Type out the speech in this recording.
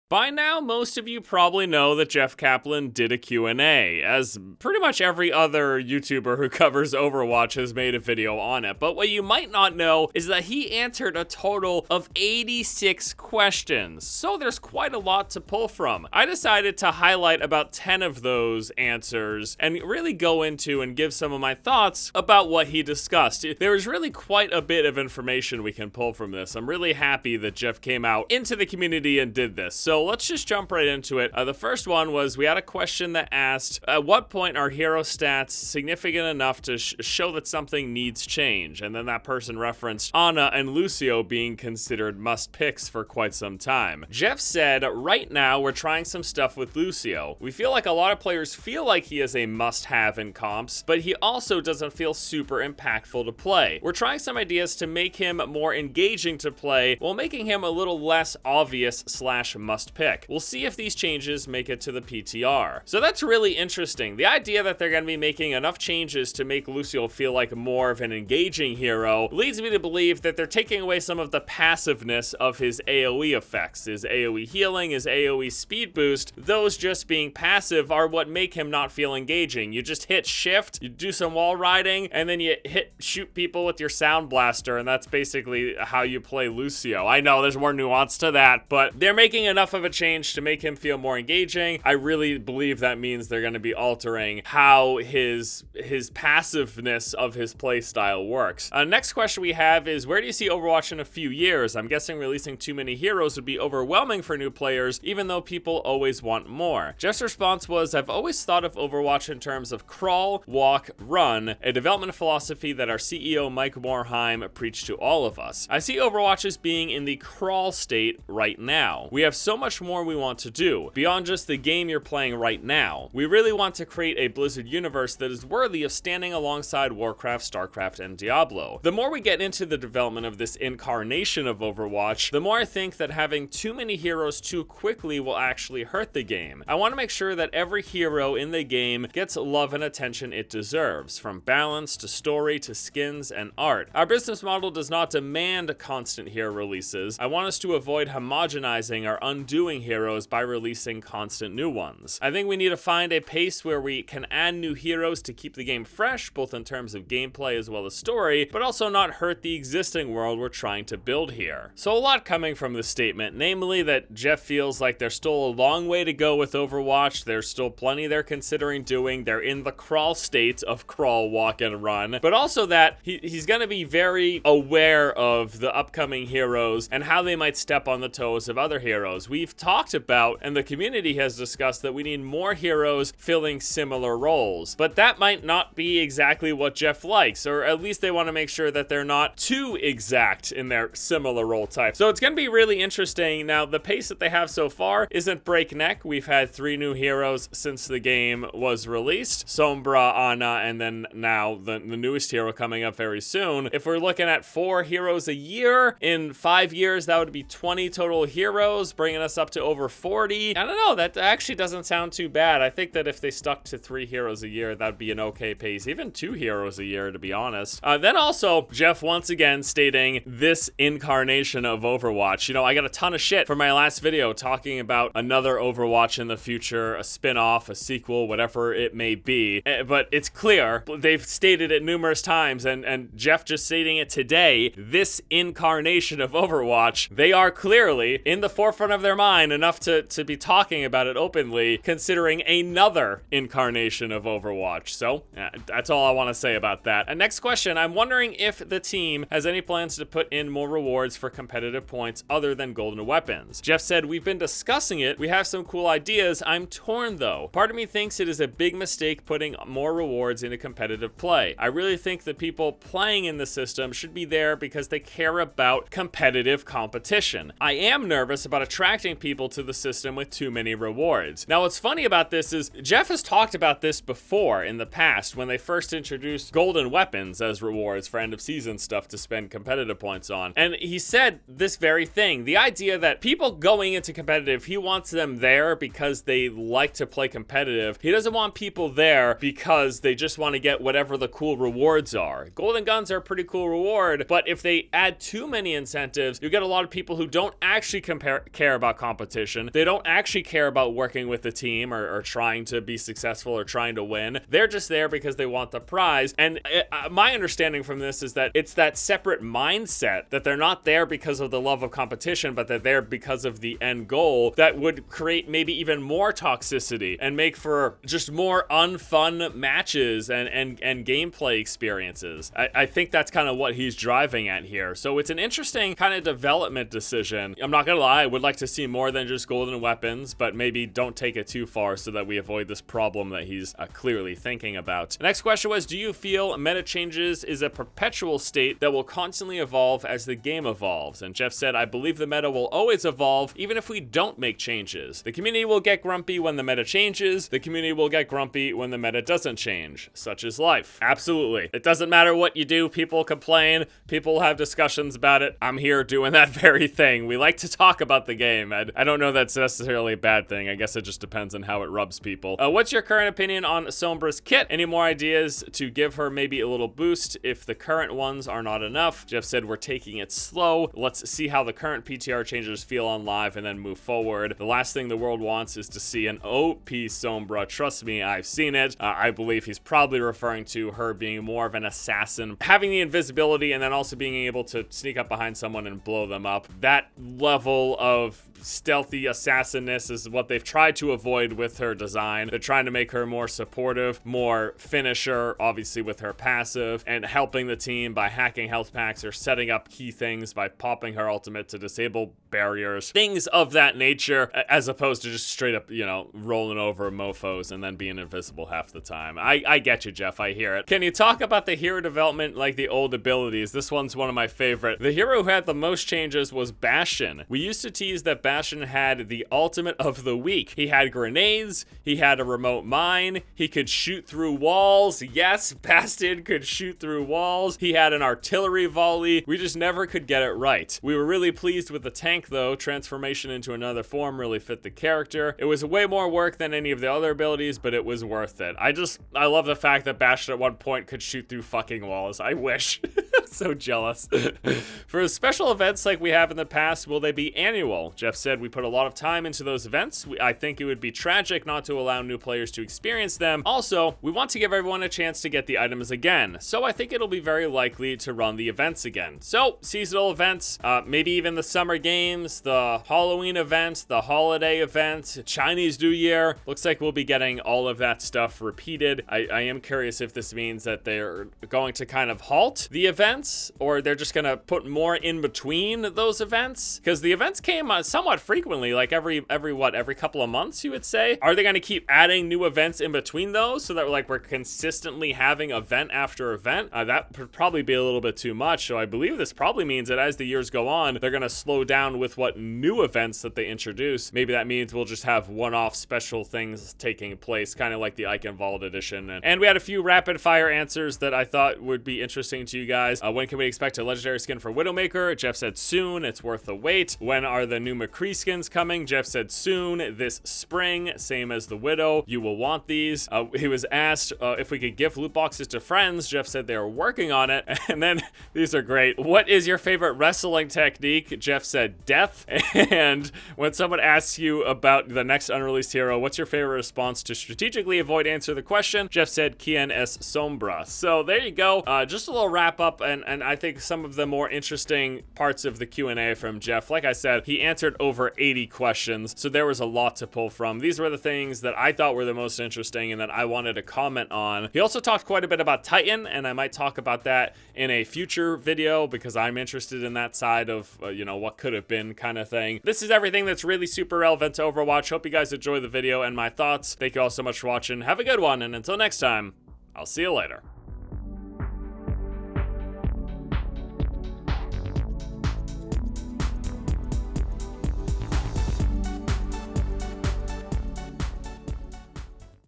By now, most of you probably know that Jeff Kaplan did a Q&A, as pretty much every other YouTuber who covers Overwatch has made a video on it. But what you might not know is that he answered a total of 86 questions, so there's quite a lot to pull from. I decided to highlight about 10 of those answers and really go into and give some of my thoughts about what he discussed. There is really quite a bit of information we can pull from this. I'm really happy that Jeff came out into the community and did this. So let's just jump right into it. The first one was, we had a question that asked, at what point are hero stats significant enough to show that something needs change? And then that person referenced Ana and Lucio being considered must picks for quite some time. Jeff said, right now we're trying some stuff with Lucio. We feel like a lot of players feel like he is a must-have in comps, but he also doesn't feel super impactful to play. We're trying some ideas to make him more engaging to play while making him a little less obvious / must pick. We'll see if these changes make it to the PTR. So that's really interesting. The idea that they're going to be making enough changes to make Lucio feel like more of an engaging hero leads me to believe that they're taking away some of the passiveness of his AoE effects. His AoE healing, his AoE speed boost, those just being passive are what make him not feel engaging. You just hit shift, you do some wall riding, and then you shoot people with your sound blaster, and that's basically how you play Lucio. I know there's more nuance to that, but they're making enough of a change to make him feel more engaging. I really believe that means they're going to be altering how his passiveness of his playstyle works. Next question we have is, where do you see Overwatch in a few years? I'm guessing releasing too many heroes would be overwhelming for new players, even though people always want more. Jeff's response was, I've always thought of Overwatch in terms of crawl, walk, run, a development philosophy that our CEO Mike Morheim preached to all of us. I see Overwatch as being in the crawl state right now. We have so much more we want to do, beyond just the game you're playing right now. We really want to create a Blizzard universe that is worthy of standing alongside Warcraft, StarCraft, and Diablo. The more we get into the development of this incarnation of Overwatch, the more I think that having too many heroes too quickly will actually hurt the game. I want to make sure that every hero in the game gets love and attention it deserves, from balance to story to skins and art. Our business model does not demand constant hero releases. I want us to avoid homogenizing our undoing heroes by releasing constant new ones. I think we need to find a pace where we can add new heroes to keep the game fresh, both in terms of gameplay as well as story, but also not hurt the existing world we're trying to build here. So a lot coming from this statement, namely that Jeff feels like there's still a long way to go with Overwatch, there's still plenty they're considering doing, they're in the crawl state of crawl, walk, and run, but also that he's going to be very aware of the upcoming heroes and how they might step on the toes of other heroes. We've talked about, and the community has discussed, that we need more heroes filling similar roles, but that might not be exactly what Jeff likes, or at least they want to make sure that they're not too exact in their similar role type. So it's going to be really interesting. Now, the pace that they have so far isn't breakneck. We've had 3 new heroes since the game was released: Sombra, Ana, and then now the newest hero coming up very soon. If we're looking at 4 heroes a year, in 5 years that would be 20 total heroes, bringing us up to over 40. I don't know, that actually doesn't sound too bad. I think that if they stuck to 3 heroes a year, that'd be an okay pace. Even 2 heroes a year, to be honest. Then also, Jeff once again stating this incarnation of Overwatch. You know, I got a ton of shit for my last video talking about another Overwatch in the future, a spin-off, a sequel, whatever it may be. But it's clear, they've stated it numerous times, and Jeff just stating it today, this incarnation of Overwatch, they are clearly in the forefront of their mind enough to be talking about it openly, considering another incarnation of Overwatch. So that's all I want to say about that. And next question, I'm wondering if the team has any plans to put in more rewards for competitive points other than golden weapons. Jeff said, we've been discussing it, we have some cool ideas, I'm torn though. Part of me thinks it is a big mistake putting more rewards into competitive play. I really think the people playing in the system should be there because they care about competitive competition. I am nervous about attracting people to the system with too many rewards. Now, what's funny about this is Jeff has talked about this before in the past when they first introduced golden weapons as rewards for end of season stuff to spend competitive points on. And he said this very thing, the idea that people going into competitive, he wants them there because they like to play competitive. He doesn't want people there because they just want to get whatever the cool rewards are. Golden guns are a pretty cool reward, but if they add too many incentives, you get a lot of people who don't actually care about competition. They don't actually care about working with the team or trying to be successful or trying to win. They're just there because they want the prize. And my understanding from this is that it's that separate mindset, that they're not there because of the love of competition, but they're there because of the end goal, that would create maybe even more toxicity and make for just more unfun matches and gameplay experiences. I think that's kind of what he's driving at here. So it's an interesting kind of development decision. I'm not gonna lie, I would like to see more than just golden weapons, but maybe don't take it too far so that we avoid this problem that he's clearly thinking about. The next question was, do you feel meta changes is a perpetual state that will constantly evolve as the game evolves? And Jeff said, I believe the meta will always evolve even if we don't make changes. The community will get grumpy when the meta changes. The community will get grumpy when the meta doesn't change. Such is life. Absolutely. It doesn't matter what you do. People complain. People have discussions about it. I'm here doing that very thing. We like to talk about the game. I don't know that's necessarily a bad thing. I guess it just depends on how it rubs people. What's your current opinion on Sombra's kit? Any more ideas to give her maybe a little boost if the current ones are not enough? Jeff said, we're taking it slow. Let's see how the current PTR changes feel on live and then move forward. The last thing the world wants is to see an OP Sombra. Trust me, I've seen it. I believe he's probably referring to her being more of an assassin, having the invisibility and then also being able to sneak up behind someone and blow them up. That level of stealthy assassinness is what they've tried to avoid with her design. They're trying to make her more supportive, more finisher, obviously with her passive, and helping the team by hacking health packs or setting up key things by popping her ultimate to disable barriers, things of that nature, as opposed to just straight up, you know, rolling over mofos and then being invisible half the time. I get you, Jeff. I hear it. Can you talk about the hero development like the old abilities? This one's one of my favorite. The hero who had the most changes was Bastion. We used to tease that Bastion had the ultimate of the week. He had grenades, he had a remote mine, he could shoot through walls. Yes, Bastion could shoot through walls. He had an artillery volley. We just never could get it right. We were really pleased with the tank though. Transformation into another form really fit the character. It was way more work than any of the other abilities, but it was worth it. I love the fact that Bastion at one point could shoot through fucking walls. I wish. So jealous. For special events like we have in the past, will they be annual? Jeff said, we put a lot of time into those events. I think it would be tragic not to allow new players to experience them. Also, we want to give everyone a chance to get the items again. So I think it'll be very likely to run the events again. So seasonal events, maybe even the summer games, the Halloween event, the holiday event, Chinese New Year. Looks like we'll be getting all of that stuff repeated. I am curious if this means that they're going to kind of halt the events, or they're just gonna put more in between those events, because the events came somewhat frequently, like every couple of months, you would say. Are they gonna keep adding new events in between those so that we're consistently having event after event? That would probably be a little bit too much. So I believe this probably means that as the years go on, they're gonna slow down with what new events that they introduce. Maybe that means we'll just have one-off special things taking place, kind of like the Icon Vault edition. And we had a few rapid fire answers that I thought would be interesting to you guys. When can we expect a legendary skin for Widowmaker? Jeff said soon. It's worth the wait. When are the new McCree skins coming? Jeff said soon, this spring, same as the Widow. You will want these. He was asked if we could gift loot boxes to friends. Jeff said they were working on it. And then these are great. What is your favorite wrestling technique? Jeff said death. And when someone asks you about the next unreleased hero, what's your favorite response to strategically avoid answer the question? Jeff said Kian S. Sombra. So there you go. Just a little wrap up, and I think some of the more interesting parts of the Q&A from Jeff. Like I said, he answered over 80 questions, so there was a lot to pull from. These were the things that I thought were the most interesting and that I wanted to comment on. He also talked quite a bit about Titan, and I might talk about that in a future video because I'm interested in that side of, you know, what could have been kind of thing. This is everything that's really super relevant to Overwatch. Hope you guys enjoy the video and my thoughts. Thank you all so much for watching. Have a good one, and until next time, I'll see you later.